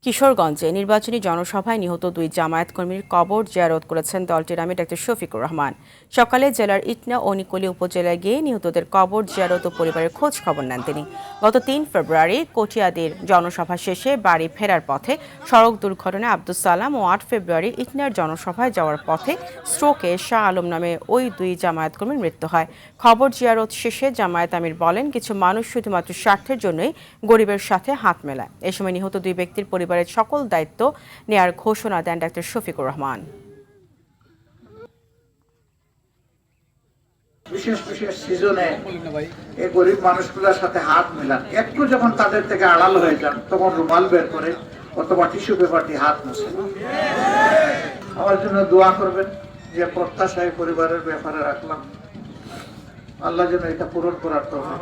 কিশোরগঞ্জে নির্বাচনী জনসভায় নিহত 2 জামায়াত কর্মীর কবর জিয়ারত করেছেন দলটির আমির ডাক্তার শফিকুর রহমান। সকালে জেলার ইটনা ও নিকলী উপজেলায় গিয়ে নিহতদের কবর জিয়ারত ও পরিবারের খোঁজ খবর নেন তিনি। গত 3 ফেব্রুয়ারি কটিয়াদীর জনসভা শেষে বাড়ি ফেরার পথে সড়ক দুর্ঘটনায় আব্দুস সালাম ও 8 ফেব্রুয়ারি ইটনার জনসভায় যাওয়ার পথে স্ট্রোকে শাহ আলম নামে ওই 2 জামায়াত কর্মীর মৃত্যু হয়। খবর জিয়ারত শেষে জামায়াত আমির বলেন, কিছু মানুষ শুধুমাত্র স্বার্থের জন্যই গরিবের সাথে হাত মেলায়। এ সময় নিহত 2 ব্যক্তির পরিবারের সকল দায়িত্ব নেয়ার ঘোষণা দেন ডাক্তার শফিকুর রহমান। বিশেষ বিশেষ সিজনে এই গরিব মানুষগুলোর সাথে হাত মেলান, একটু যখন তাদের থেকে আড়াল হয়ে যান তখন রুমাল বের করে অথবা টিস্যু পেপার দিয়ে হাত মুছেন। আমার জন্য দোয়া করবেন, যে প্রত্যাশায় পরিবারের ব্যাপারে রাখলাম, আল্লাহ যেন এটা পূরণ করার তৌফিক